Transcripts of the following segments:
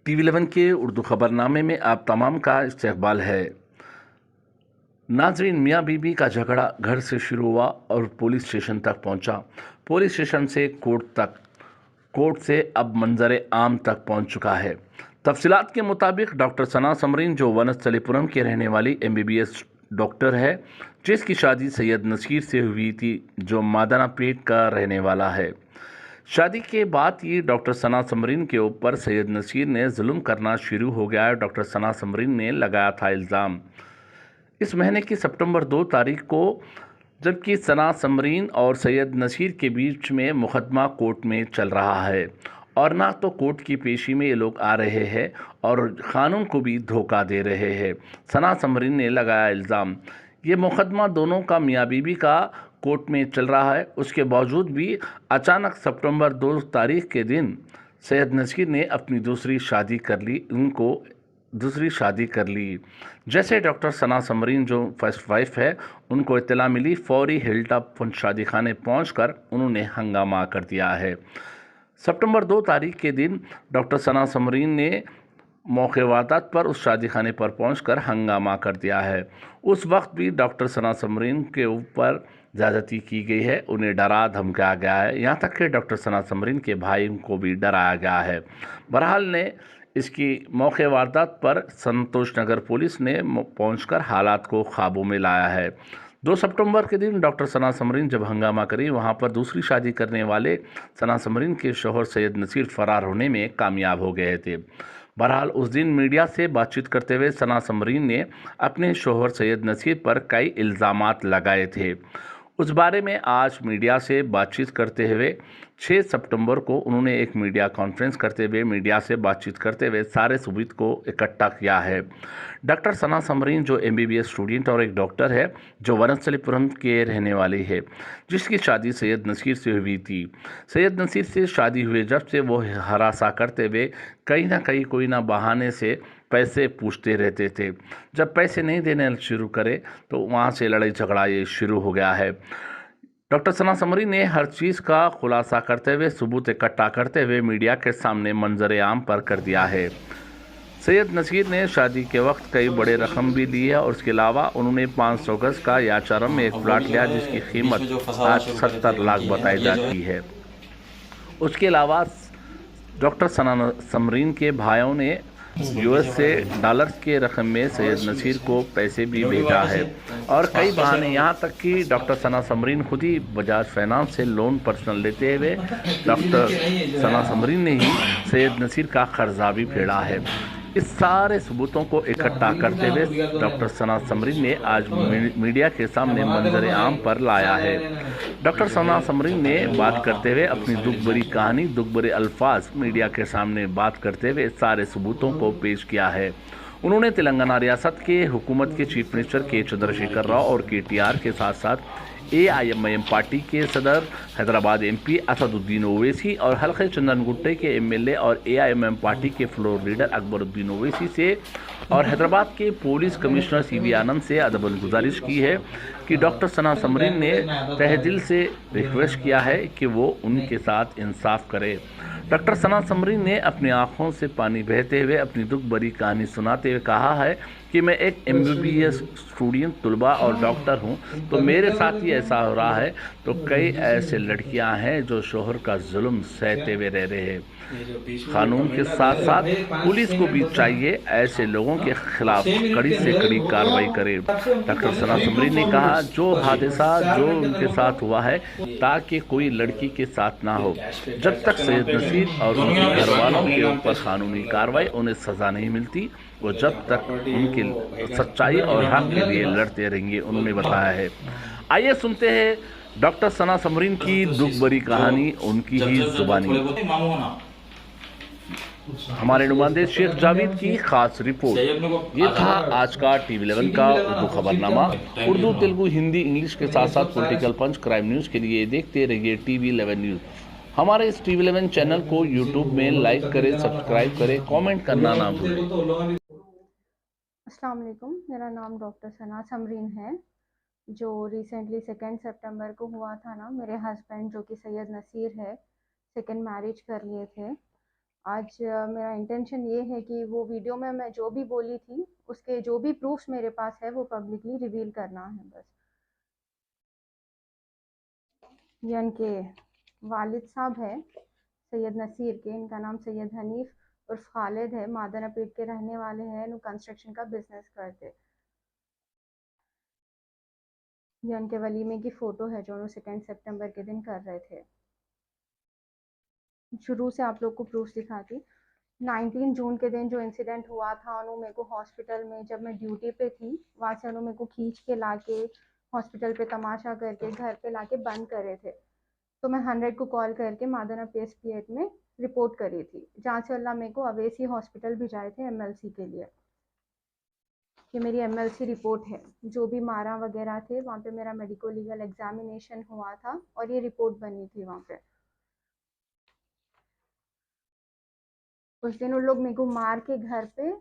TV11 के उर्दू खबरनामे में आप तमाम का इस्तकबाल है। नाज़रीन, मियाँ बीवी का झगड़ा घर से शुरू हुआ और पुलिस स्टेशन तक पहुंचा। पुलिस स्टेशन से कोर्ट तक, कोर्ट से अब मंजर आम तक पहुंच चुका है। तफसीलात के मुताबिक डॉक्टर सना समरीन, जो वनस्थलीपुरम के रहने वाली MBBS डॉक्टर है, जिसकी शादी सैयद नसीर से हुई थी, जो मादाना पेट का रहने वाला है। शादी के बाद ही डॉक्टर सना समरीन के ऊपर सैयद नसीर ने जुल्म करना शुरू हो गया है। डॉक्टर सना समरीन ने लगाया था इल्ज़ाम इस महीने की सितंबर 2 तारीख को, जबकि सना समरीन और सैयद नसीर के बीच में मुकदमा कोर्ट में चल रहा है और ना तो कोर्ट की पेशी में ये लोग आ रहे हैं और क़ानून को भी धोखा दे रहे हैं। सना समरीन ने लगाया इल्ज़ाम, ये मुकदमा दोनों का मियाँ बीवी का कोर्ट में चल रहा है। उसके बावजूद भी अचानक सितंबर 2 तारीख के दिन सैयद नसीर ने अपनी दूसरी शादी कर ली। जैसे डॉक्टर सना समरीन, जो फर्स्ट वाइफ है, उनको इत्तला मिली, फौरी हिलटॉप शादी खाने पहुँचकर उन्होंने हंगामा कर दिया है। सितंबर 2 तारीख के दिन डॉक्टर सना समरीन ने मौके वारदात पर उस शादी खाने पर पहुंचकर हंगामा कर दिया है। उस वक्त भी डॉक्टर सना समरीन के ऊपर ज़्यादती की गई है, उन्हें डरा धमकाया गया है, यहाँ तक कि डॉक्टर सना समरीन के भाई को भी डराया गया है। बहरहाल ने इसकी मौके वारदात पर संतोष नगर पुलिस ने पहुंचकर हालात को काबू में लाया है। 2 सितंबर के दिन डॉक्टर सना समरीन जब हंगामा करी, वहां पर दूसरी शादी करने वाले सना समरीन के शौहर सैयद नसीर फरार होने में कामयाब हो गए थे। बहरहाल उस दिन मीडिया से बातचीत करते हुए सना समरीन ने अपने शौहर सैयद नसीर पर कई इल्ज़ामात लगाए थे। उस बारे में आज मीडिया से बातचीत करते हुए 6 सितंबर को उन्होंने एक मीडिया कॉन्फ्रेंस करते हुए मीडिया से बातचीत करते हुए सारे सबूत को इकट्ठा किया है। डॉक्टर सना समरीन, जो MBBS स्टूडेंट और एक डॉक्टर है, जो वनस्थलीपुरम के रहने वाली है, जिसकी शादी सैयद नसीर से हुई थी। सैयद नसीर से शादी हुए जब से वो हरासा करते हुए कहीं ना कहीं कोई ना बहाने से पैसे पूछते रहते थे। जब पैसे नहीं देने शुरू करे तो वहाँ से लड़ाई झगड़ा ये शुरू हो गया है। डॉक्टर सना समरीन ने हर चीज़ का खुलासा करते हुए, सबूत इकट्ठा करते हुए मीडिया के सामने मंजर आम पर कर दिया है। सैयद नसीर ने शादी के वक्त कई बड़े रकम भी ली है और उसके अलावा उन्होंने 500 गज का याचारम में एक प्लाट लिया, जिसकी कीमत आज 70 लाख बताई जाती है। उसके अलावा डॉक्टर सना समरीन के भाइयों ने US से डॉलर्स के रकम में सैयद नसीर को पैसे भी भेजा है और कई बहाने, यहाँ तक कि डॉक्टर सना समरीन खुद ही बजाज फाइनेंस से लोन पर्सनल लेते हुए डॉक्टर सना समरीन ने ही सैयद नसीर का कर्जा भी फेड़ा है। इस सारे सबूतों को इकट्ठा करते हुए डॉक्टर सना समरीन ने आज मीडिया के सामने मंजर आम पर लाया है। डॉक्टर सना समरीन ने बात करते हुए अपनी दुख भरी कहानी, दुख भरे अल्फाज मीडिया के सामने बात करते हुए सारे सबूतों को पेश किया है। उन्होंने तेलंगाना रियासत के हुकूमत के चीफ मिनिस्टर के चंद्रशेखर राव और KTR के साथ साथ AIMIM पार्टी के सदर, हैदराबाद MP असदुद्दीन ओवैसी और हल्के चंदनगुट्टे के MLA और AIMIM पार्टी के फ्लोर लीडर अकबरुद्दीन ओवैसी से और हैदराबाद के पुलिस कमिश्नर CV आनंद से अदबन गुजारिश की है कि डॉक्टर सना समरीन ने तहे दिल से रिक्वेस्ट किया है कि वो उनके साथ इंसाफ करे। डॉक्टर सना समरीन ने अपनी आंखों से पानी बहते हुए अपनी दुख भरी कहानी सुनाते हुए कहा है कि मैं एक MBBS स्टूडेंट, तुलबा और डॉक्टर हूं, तो मेरे साथ ही ऐसा हो रहा है, तो कई ऐसे लड़कियां हैं जो शोहर का जुल्म सहते हुए रह रहे हैं। कानून के साथ साथ पुलिस को भी चाहिए ऐसे लोगों के खिलाफ कड़ी से कड़ी कार्रवाई करे। डॉक्टर सना समरीन ने कहा, जो हादसा जो उनके साथ हुआ है, ताकि कोई लड़की के साथ ना हो, जब तक सैयद नसीर और उनके घर वालों के ऊपर कानूनी कार्रवाई, उन्हें सजा नहीं मिलती, वो जब तक उनकी सच्चाई और हक के लिए लड़ते रहेंगे, उन्होंने बताया है। आइए सुनते हैं डॉक्टर सना समरीन की दुख भरी कहानी, उनकी ही जुबानी। हमारे नुमाइंदे शेख जावेद की खास रिपोर्ट। ये था आज का TV11 का उर्दू खबरनामा। उर्दू, तेलुगु, हिंदी, इंग्लिश के साथ साथ पॉलिटिकल पंच, क्राइम न्यूज़ के लिए देखते रहिए TV11 न्यूज़। हमारे इस TV11 चैनल को YouTube में लाइक करें, सब्सक्राइब करें, कमेंट करना ना भूलें। अस्सलाम वालेकुम, मेरा नाम डॉक्टर सना समरीन है। जो रिसेंटली 2 सितंबर को हुआ था ना, मेरे हस्बैंड जो कि सैयद नसीर है, सेकंड मैरिज कर लिए थे। आज मेरा इंटेंशन ये है कि वो वीडियो में मैं जो भी बोली थी उसके जो भी प्रूफ्स मेरे पास है वो पब्लिकली रिवील करना है बस। ये उनके वालिद साहब है सैयद नसीर के, इनका नाम सैयद हनीफ उर्फ खालिद है, मादना पेट के रहने वाले हैं, नु कंस्ट्रक्शन का बिजनेस करते। ये उनके वलीमे की फ़ोटो है जो उन्होंने 2 सितंबर के दिन कर रहे थे। शुरू से आप लोग को प्रूफ दिखाती। 19 जून के दिन जो इंसिडेंट हुआ था, उन्होंने मेरे को हॉस्पिटल में जब मैं ड्यूटी पे थी वहाँ से उन्होंने मेरे को खींच के लाके हॉस्पिटल पे तमाशा करके घर पे लाके बंद करे थे। तो मैं 100 को कॉल करके मादना PSP8 में रिपोर्ट करी थी, जहाँ से अल्लाह मेरे को अवेसी हॉस्पिटल भिजाए थे MLC के लिए। ये मेरी MLC रिपोर्ट है, जो भी मारा वगैरह थे वहाँ पे मेरा मेडिको लीगल एग्जामिनेशन हुआ था और ये रिपोर्ट बनी थी वहाँ पे। उस दिन उन लोग मेरे को मार के घर पे,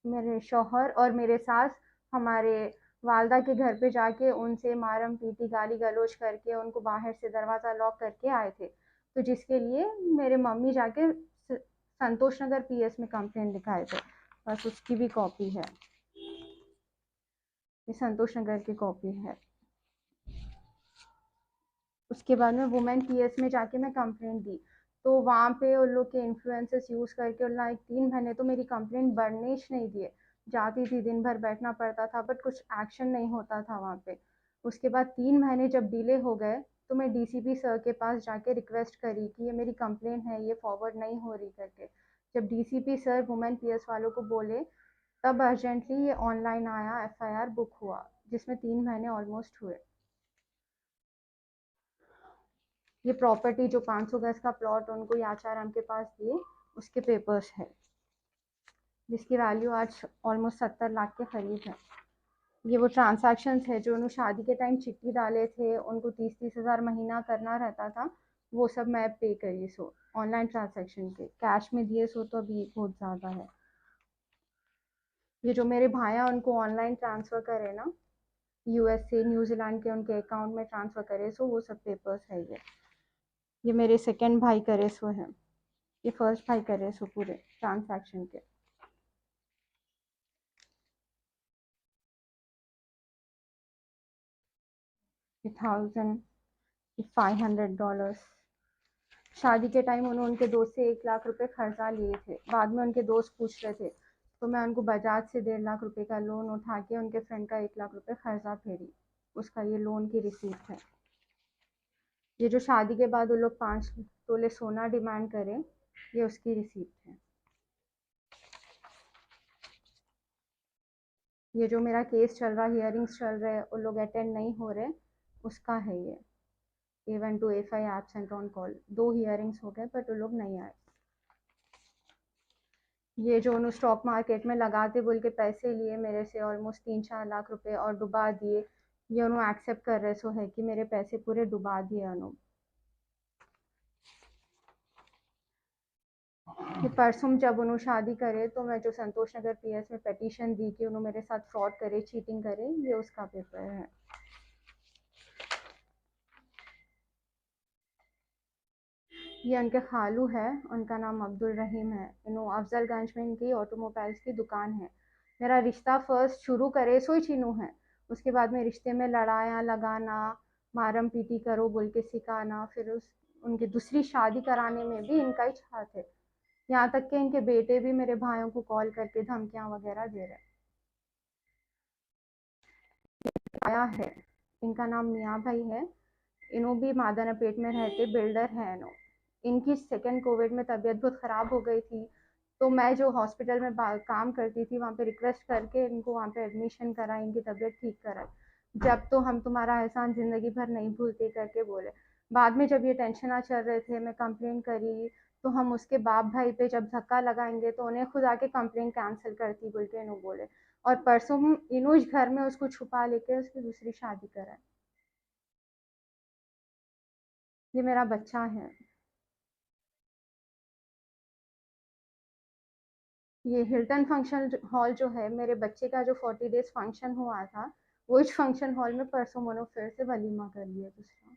मेरे शौहर और मेरे सास हमारे वालदा के घर पे जाके उनसे मारम पीटी गाली गलौज करके उनको बाहर से दरवाज़ा लॉक करके आए थे। तो जिसके लिए मेरे मम्मी जाके संतोष नगर PS में कंप्लेंट लिखाए थे, बस उसकी भी कॉपी है। ये संतोष नगर की कॉपी है। उसके बाद में वुमेन PS में जाके मैं कंप्लेंट दी, तो वहाँ पे उन लोग के इन्फ्लुएंसेस यूज़ करके उन लोग 3 महीने तो मेरी कंप्लेंट बढ़ने ही नहीं दिए। जाती थी, दिन भर बैठना पड़ता था, बट कुछ एक्शन नहीं होता था वहाँ पे। उसके बाद 3 महीने जब डिले हो गए तो मैं DCP सर के पास जाके रिक्वेस्ट करी कि ये मेरी कंप्लेंट है, ये फॉरवर्ड नहीं हो रही करके। जब DCP सर वुमेन PS वालों को बोले, तब अर्जेंटली ये ऑनलाइन आया, FIR बुक हुआ, जिसमें 3 महीने ऑलमोस्ट हुए। ये प्रॉपर्टी जो 500 गज का प्लॉट उनको याचाराम के पास दिए, उसके पेपर्स है, जिसकी वैल्यू आज ऑलमोस्ट 70 लाख के करीब है। ये वो ट्रांसैक्शंस है जो उन्होंने शादी के टाइम चिट्ठी डाले थे, उनको 30-30 हज़ार महीना करना रहता था, वो सब मैं पे करी। सो ऑनलाइन ट्रांसैक्शन के कैश में दिए सो तो अभी बहुत ज़्यादा है। ये जो मेरे भाया उनको ऑनलाइन ट्रांसफ़र करे ना, US से न्यूजीलैंड के उनके अकाउंट में ट्रांसफ़र करे, सो वो सब पेपर्स है। ये मेरे सेकेंड भाई करे सो है, ये फर्स्ट भाई करे सो पूरे ट्रांसैक्शन के। $1,500 शादी के टाइम उन्होंने उनके दोस्त से 1 लाख रुपए कर्जा लिए थे। बाद में उनके दोस्त पूछ रहे थे तो मैं उनको बजाज से 1.5 लाख रुपए का लोन उठा के उनके फ्रेंड का 1 लाख रुपए कर्जा फेरी, उसका ये लोन की रिसीप्ट है। ये जो शादी के बाद वो लोग 5 तोले सोना डिमांड करें, ये उसकी रिसीप्ट है। ये जो मेरा केस चल रहा, हियरिंग्स चल रहे, वो लोग अटेंड नहीं हो रहे, उसका है ये। A1 to A5 absent on call, 2 hearings हो गए बट वो लोग नहीं आए। ये जो उन्होंने स्टॉक मार्केट में लगाते बोल के पैसे लिए मेरे से ऑलमोस्ट 3-4 लाख रुपए और डुबा दिए, ये उन्होंने एक्सेप्ट कर रहे सो है कि मेरे पैसे पूरे डुबा दिए उन्होंने। ये परसों जब उन्होंने शादी करे तो मैं जो संतोष नगर PS में पिटीशन दी कि उन्होंने मेरे साथ फ्रॉड करे, चीटिंग करे, ये उसका पेपर है। ये उनके खालू है, उनका नाम अब्दुल रहीम है, इन्हों अफजलगंज में इनकी ऑटोमोबाइल्स की दुकान है। मेरा रिश्ता फर्स्ट शुरू करे सो ही चीनू है, उसके बाद में रिश्ते में लड़ाया लगाना, मारम पीटी करो बोल के सिखाना, फिर उनकी दूसरी शादी कराने में भी इनका ही हाथ है। यहाँ तक कि इनके बेटे भी मेरे भाइयों को कॉल करके धमकियाँ वगैरह दे रहे। आया है, इनका नाम मियाँ भाई है, इन्हों भी मादना पेट में रहते बिल्डर है इन्हों। इनकी सेकेंड कोविड में तबीयत बहुत ख़राब हो गई थी, तो मैं जो हॉस्पिटल में काम करती थी वहाँ पे रिक्वेस्ट करके इनको वहाँ पे एडमिशन करा, इनकी तबीयत ठीक कराई। जब तो हम तुम्हारा एहसान ज़िंदगी भर नहीं भूलते करके बोले। बाद में जब ये टेंशन आ चल रहे थे, मैं कंप्लेन करी, तो हम उसके बाप भाई पे जब धक्का लगाएंगे तो उन्हें खुद आके कंप्लेन कैंसिल करती बोल के इन्हों बोले। और परसों इन्हों इस घर में उसको छुपा लेके उसकी दूसरी शादी कराए। ये मेरा बच्चा है। ये हिल्टन फंक्शन हॉल जो है, मेरे बच्चे का जो 40 डेज फंक्शन हुआ था, वो इस फंक्शन हॉल में परसों मोनो फिर से वलीमा कर लिया दूसरा।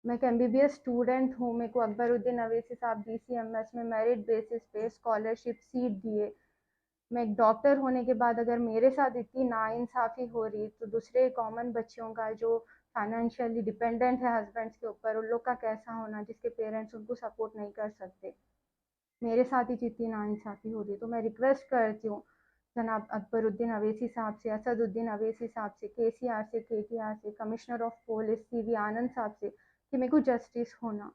मैं एक MBBS स्टूडेंट हूँ, मेरे को अकबरुद्दीन अवैसी साहब DCMS में मेरिट बेसिस पे स्कॉलरशिप सीट दिए। मैं एक डॉक्टर होने के बाद अगर मेरे साथ इतनी नाइंसाफ़ी हो रही, तो दूसरे कॉमन बच्चों का जो फाइनेंशियली डिपेंडेंट है हस्बैंड्स के ऊपर, उन लोग का कैसा होना, जिसके पेरेंट्स उनको सपोर्ट नहीं कर सकते। मेरे साथ ही जितनी नाइंसाफ़ी हो रही है, तो मैं रिक्वेस्ट करती हूँ जनाब अकबरुद्दीन अवैसी साहब से, असदुद्दीन अवैसी साहब से, KCR से, KTR से, कमिश्नर ऑफ पुलिस CV आनंद साहब से, कि मेरे को जस्टिस होना।